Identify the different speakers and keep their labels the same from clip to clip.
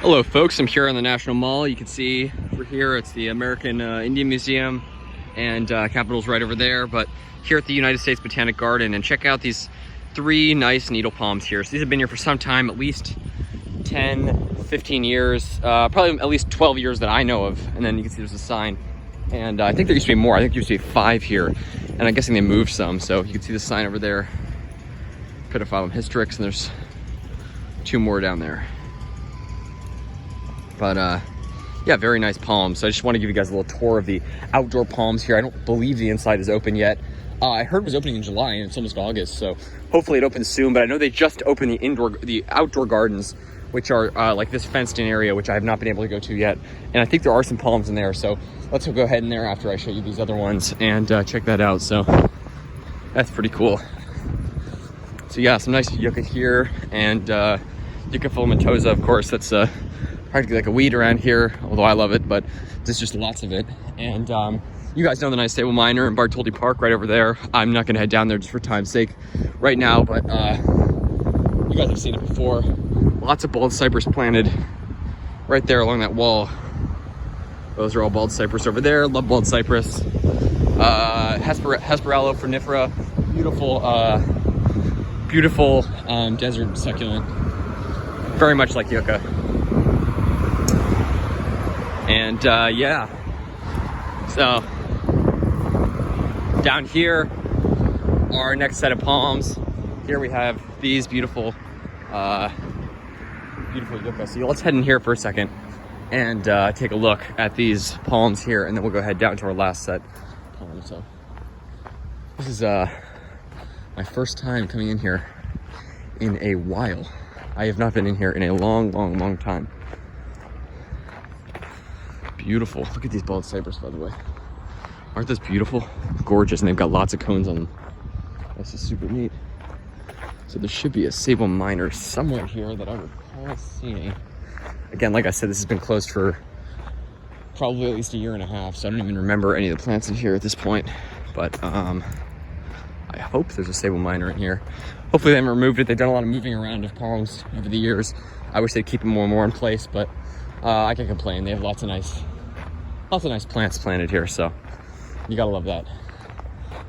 Speaker 1: Hello folks, I'm here on the National Mall. You can see over here it's the American Indian Museum and Capitol's right over there, but here at the United States Botanic Garden, and check out these three nice needle palms here. So these have been here for some time, at least 10, 15 years, probably at least 12 years that I know of. And then you can see there's a sign, and I think there used to be more. I think there used to be 5 here, and I'm guessing they moved some. So you can see the sign over there, Pedophyllum hystrix, and there's 2 more down there. But yeah, very nice palms. So I just want to give you guys a little tour of the outdoor palms here. I don't believe the inside is open yet. I heard it was opening in July and it's almost August, so hopefully it opens soon. But I know they just opened the outdoor gardens, which are like this fenced in area, which I have not been able to go to yet. And I think there are some palms in there, so let's go ahead in there after I show you these other ones and check that out. So that's pretty cool. So yeah, some nice yucca here, and yucca filamentosa, of course, that's practically like a weed around here, although I love it, but there's just lots of it. And you guys know the nice stable minor in Bartholdi Park right over there. I'm not gonna head down there just for time's sake right now, but you guys have seen it before. Lots of bald cypress planted right there along that wall. Those are all bald cypress over there. Love bald cypress. Hesperella frenifera, beautiful desert succulent, very much like yucca. And yeah, so down here, our next set of palms. Here we have these beautiful yucca. So let's head in here for a second and take a look at these palms here, and then we'll go ahead down to our last set of palms. So this is my first time coming in here in a while. I have not been in here in a long time. Beautiful. Look at these bald cypress, by the way. Aren't those beautiful? Gorgeous, and they've got lots of cones on them. That's just super neat. So there should be a sable minor somewhere here that I recall seeing. Again, like I said, this has been closed for probably at least a year and a half, so I don't even remember any of the plants in here at this point. But I hope there's a sable minor in here. Hopefully they haven't removed it. They've done a lot of moving around of palms over the years. I wish they'd keep them more and more in place, but I can't complain. They have lots of nice plants planted here, so you gotta love that.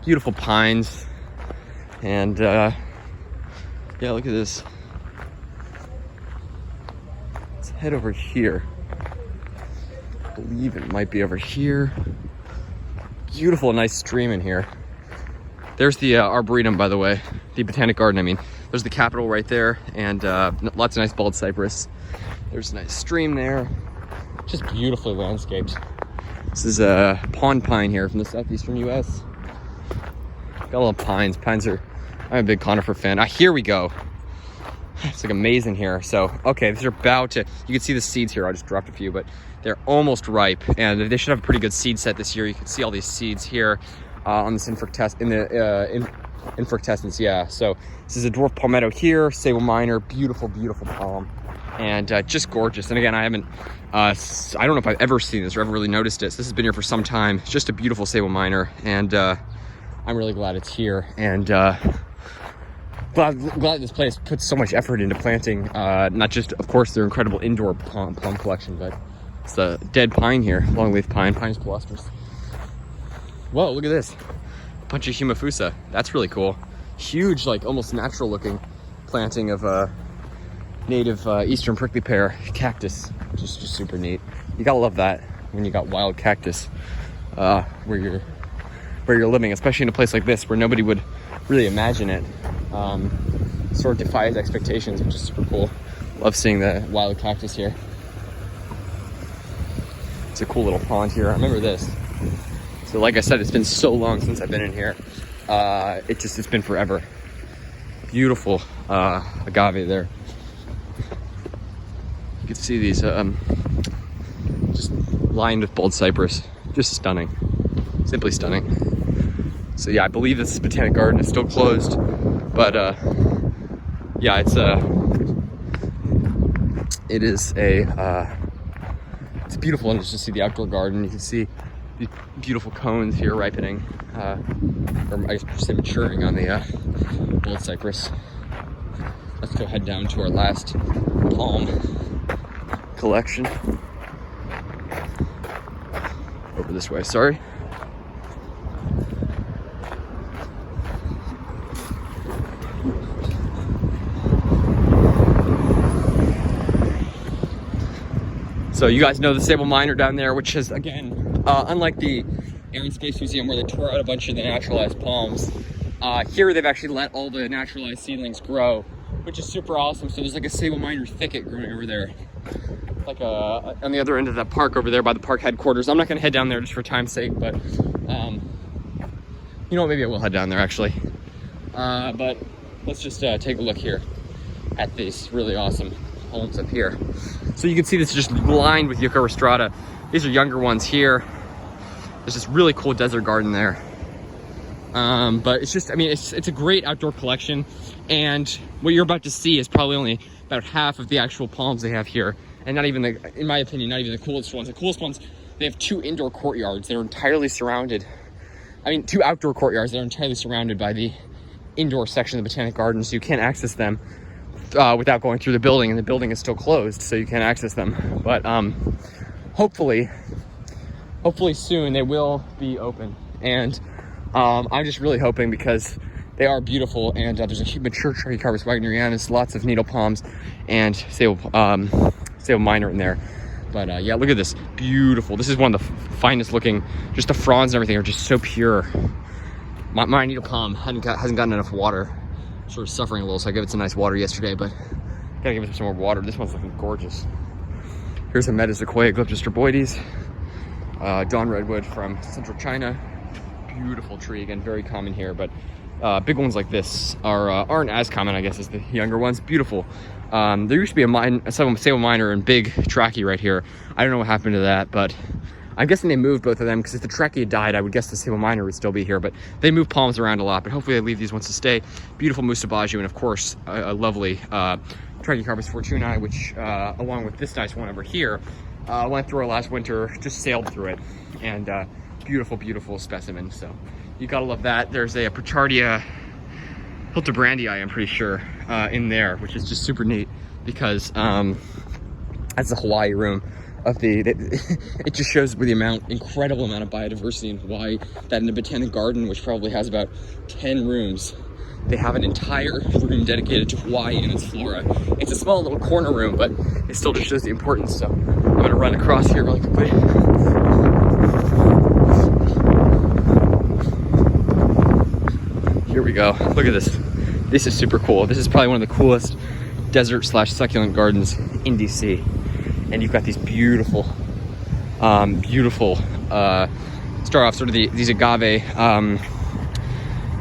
Speaker 1: Beautiful pines, and yeah, look at this. Let's head over here. I believe it might be over here. Beautiful, nice stream in here. There's the Arboretum, by the way, the Botanic Garden, I mean. There's the Capitol right there, and lots of nice bald cypress. There's a nice stream there. Just beautifully landscaped. This is a pond pine here from the southeastern U.S. Got a lot of pines. I'm a big conifer fan. Here we go. It's like amazing here. So, okay, these are about to, you can see the seeds here. I just dropped a few, but they're almost ripe, and they should have a pretty good seed set this year. You can see all these seeds here on this infructescence, yeah. So this is a dwarf palmetto here, sable minor, beautiful palm, and just gorgeous. And again, I don't know if I've ever seen this or ever really noticed it. So this has been here for some time. It's just a beautiful sable minor, and I'm really glad it's here. And glad this place puts so much effort into planting, not just, of course, their incredible indoor palm collection, but it's a dead pine here, longleaf pine, Pinus palustris. Whoa, look at this. A bunch of Humifusa. That's really cool. Huge, like almost natural looking planting of native eastern prickly pear cactus, which is just super neat. You gotta love that when you got wild cactus where you're living, especially in a place like this where nobody would really imagine it. Sort of defies expectations, which is super cool. Love seeing the wild cactus here. It's a cool little pond here. I remember this. So like I said, it's been so long since I've been in here. It's been forever. Beautiful agave there. You can see these just lined with bald cypress. Just stunning. Simply stunning. So yeah, I believe this Botanic Garden is still closed, but yeah, it's beautiful, and just to see the outdoor garden. You can see these beautiful cones here ripening, or I guess say maturing on the bald cypress. Let's go head down to our last palm. collection. Over this way, sorry. So you guys know the Sable Miner down there, which is, again, unlike the Air and Space Museum where they tore out a bunch of the naturalized palms, here they've actually let all the naturalized seedlings grow, which is super awesome. So there's like a Sable Miner thicket growing over there, like on the other end of that park over there by the park headquarters. I'm not gonna head down there just for time's sake, but you know what, maybe I will head down there actually. But let's just take a look here at these really awesome palms up here. So you can see this is just lined with Yucca rostrata. These are younger ones here. There's this really cool desert garden there. But it's just, I mean, it's a great outdoor collection. And what you're about to see is probably only about half of the actual palms they have here. And not even in my opinion, not even the coolest ones. The coolest ones, they have 2 indoor courtyards. They're entirely surrounded. I mean, 2 outdoor courtyards that are entirely surrounded by the indoor section of the Botanic Garden. So you can't access them without going through the building, and the building is still closed, so you can't access them. But hopefully soon they will be open. And I'm just really hoping, because they are beautiful, and there's a mature Trachycarpus wagnerianus, lots of needle palms, and Sable Miner in there. But yeah, look at this, beautiful. This is one of the finest looking. Just the fronds and everything are just so pure. My needle palm hasn't gotten enough water. Sort of suffering a little, so I gave it some nice water yesterday, but gotta give it some more water. This one's looking gorgeous. Here's a Metasequoia glyptostroboides, Dawn Redwood from central China. Beautiful tree, again, very common here, but big ones like this aren't as common, I guess, as the younger ones. Beautiful. There used to be a Sable Miner and big Trachy right here. I don't know what happened to that, but I'm guessing they moved both of them, because if the Trachy had died, I would guess the Sable Miner would still be here. But they move palms around a lot, but hopefully they leave these ones to stay. Beautiful Musabaju, and of course a lovely Trachycarpus fortunei, which along with this nice one over here, went through our last winter, just sailed through it, and beautiful specimen. So you gotta love that. There's a Prochardia hildebrandii, I'm pretty sure, in there, which is just super neat, because that's the Hawaii room of it just shows the incredible amount of biodiversity in Hawaii, that in the Botanic Garden, which probably has about 10 rooms, they have an entire room dedicated to Hawaii and its flora. It's a small little corner room, but it still just shows the importance. So I'm gonna run across here really quickly. Here we go. Look at this. This is super cool. This is probably one of the coolest desert/succulent gardens in DC. And you've got these beautiful, start off sort of these agave.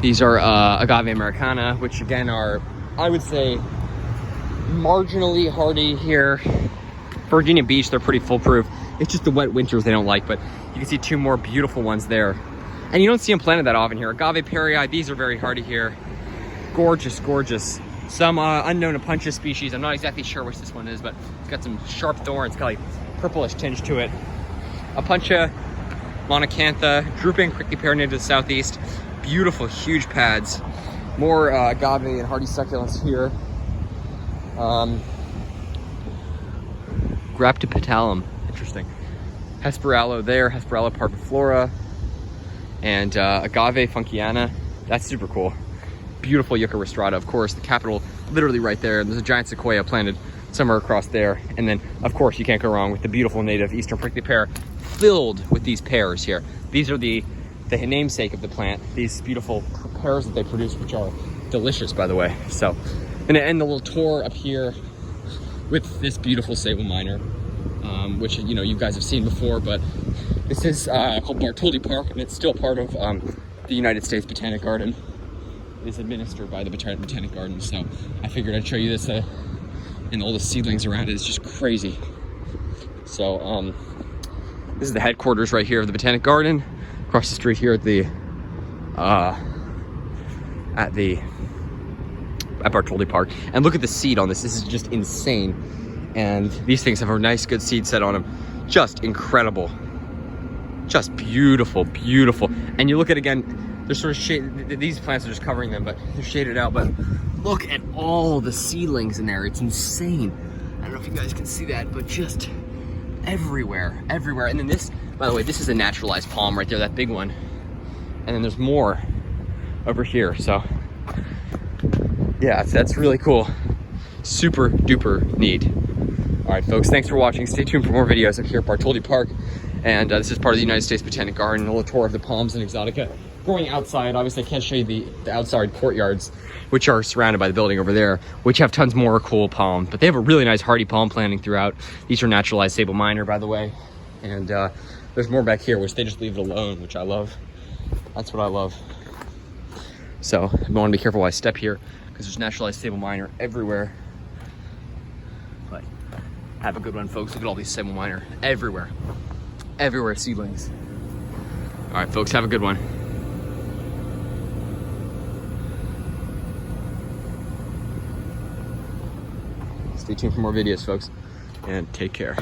Speaker 1: These are agave americana, which again are, I would say, marginally hardy here. Virginia Beach, they're pretty foolproof. It's just the wet winters they don't like, but you can see 2 more beautiful ones there. And you don't see them planted that often here. Agave perii, these are very hardy here. Gorgeous, gorgeous. Some unknown Apuntia species. I'm not exactly sure which this one is, but it's got some sharp thorns, got like purplish tinge to it. Apuntia, monacantha, drooping prickly pear native to the southeast. Beautiful, huge pads. More agave and hardy succulents here. Graptopetalum, interesting. Hesperaloe there, Hesperaloe parviflora, and agave funkiana. That's super cool. Beautiful Yucca rostrata, of course, the capital literally right there. There's a giant sequoia planted somewhere across there. And then, of course, you can't go wrong with the beautiful native eastern prickly pear filled with these pears here. These are the namesake of the plant, these beautiful pears that they produce, which are delicious, by the way. So I'm gonna end the little tour up here with this beautiful Sable Miner, which, you know, you guys have seen before, but this is called Bartholdi Park, and it's still part of the United States Botanic Garden. Is administered by the Botanic Garden, so I figured I'd show you this, and all the seedlings around it is just crazy. So this is the headquarters right here of the Botanic Garden, across the street here at Bartholdi Park. And look at the seed on this. This is just insane. And these things have a nice, good seed set on them. Just incredible. Just beautiful, beautiful. And you look at, again, they're sort of shaded, these plants are just covering them, but they're shaded out. But look at all the seedlings in there. It's insane. don't know if you guys can see that, but just everywhere, everywhere. And then this, by the way, this is a naturalized palm right there, that big one. And then there's more over here. So yeah, that's really cool. Super duper neat. All right, folks, thanks for watching. Stay tuned for more videos up here at Bartholdi Park. And this is part of the United States Botanic Garden, a little tour of the palms and Exotica. Growing outside, obviously I can't show you the outside courtyards, which are surrounded by the building over there, which have tons more cool palm. But they have a really nice hardy palm planting throughout. These are naturalized sable minor, by the way. And there's more back here, which they just leave it alone, which I love. That's what I love. So I want to be careful while I step here, because there's naturalized sable minor everywhere. But have a good one, folks. Look at all these sable minor everywhere. Everywhere, seedlings. All right, folks, have a good one. Stay tuned for more videos, folks, and take care.